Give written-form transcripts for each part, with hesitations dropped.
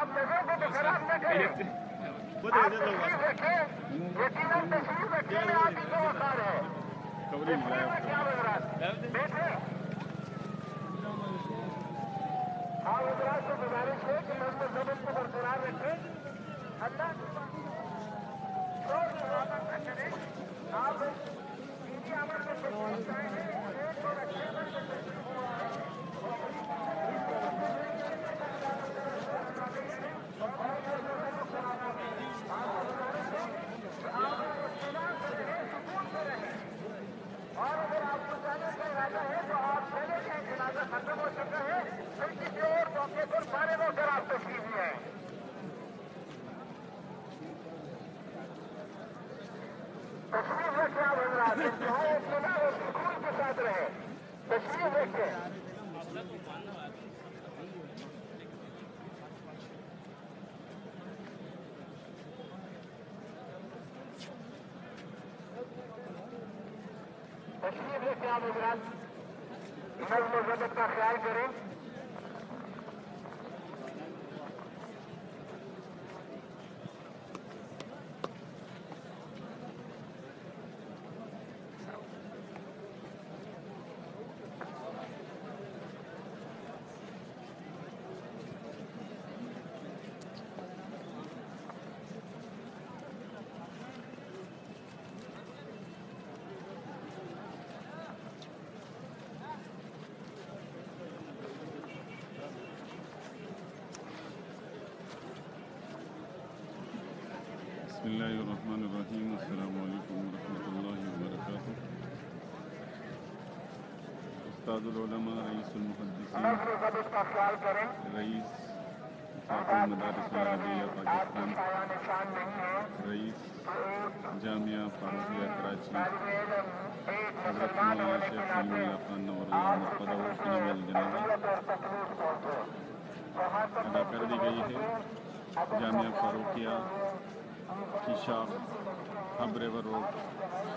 आप जगह को तो खराब न करें। आप तस्वीर रखें, यकीनन तस्वीर रखने में आप ही को वकार है। तस्वीर में क्या हजरात बैठे। हाँ हजरात से गुजारिश है कि नज़्म ज़ब्त को बरकरार रखें। अल्लाह आप दीनी अमल में तशरीफ लाए हैं एक और अच्छे अमल में तशरीफ हुआ है। और अगर आपको जाने का इरादा है तो आप चले जाए, जनाजा खत्म हो चुका है, फिर किसी और मौके पर फारिग होकर आप तशरीफ ले आए। तशरीफ रखें आप हजरात, इंतहाई इत्मीनान और सुकून के साथ रहे। तशरीफ रखें। तशरीफ रखें आप हजरात, नज़्म ज़ब्त का ख्याल करें। बिस्मिल्लाहिर्रहमानिर्रहीम। अस्सलामु अलैकुम वरहमतुल्लाहि वबरकातुहू। उस्तादुल उलमा Raisul मुहद्दिसीन rice मदारिस Arabia Pakistan, rice Jamia Farooqia Karachi, हज़रत मौलाना शेख अलीउल्लाह खान नवरुल्लाह मुर्तज़ा की नमाज़ जनाज़ा अदा कर दी गई है। जामिया फारूकिया की शाख हब रेवर रोड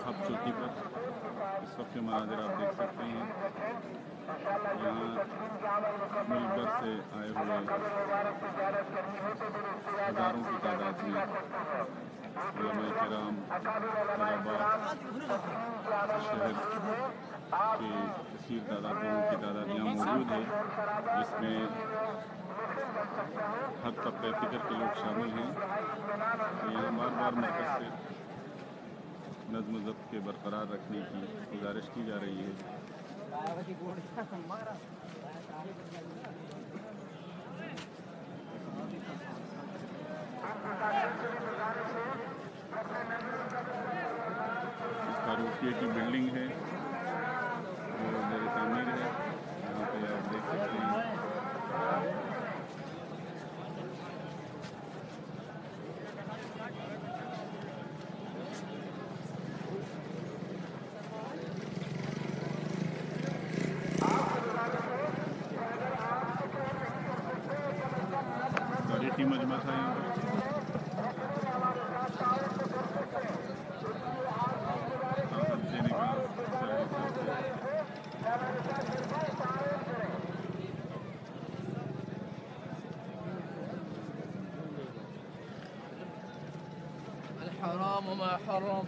हब चौकी पर इस वक्त के मनाज़िर आप देख सकते हैं। यहाँ मुल्क भर से आए हुए हज़ारों की तादाद में उलमाए किराम, तलबा, शहर के कसीर तादाद लोगों की तादाद यहाँ मौजूद है, जिसमें हर तबके फ़िक्र के लोग शामिल हैं। यहाँ बार बार मरकज़ से नज़्म ज़ब्त के बरकरार रखने की गुजारिश की जा रही है। फारूकिया की बिल्डिंग है जो ज़ेर तामीर है, यहाँ पे आप देख सकते हैं। तारीखी मजमा था यहाँ पर। देने का الحرام وما حرم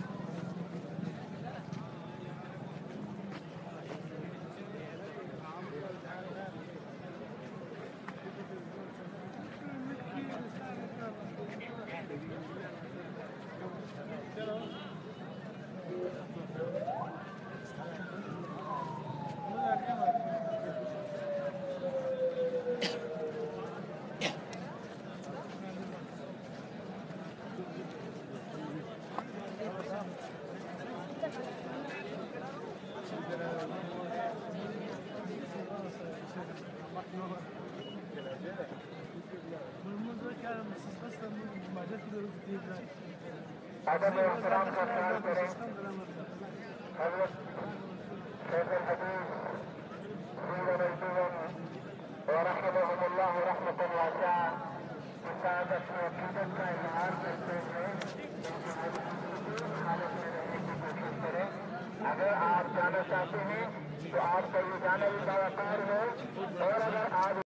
अदब और एहतराम का ख्याल करें। हज़रत शेख हदीस और रहमतुल्लाह रहमतन वासिआ की सआदत में अक़ीदत का इज़हार करते हुए इनकी हालत में रहने की कोशिश करें। अगर आप जाना चाहते हैं तो आपका ये जाना भी बावकार है, और अगर आप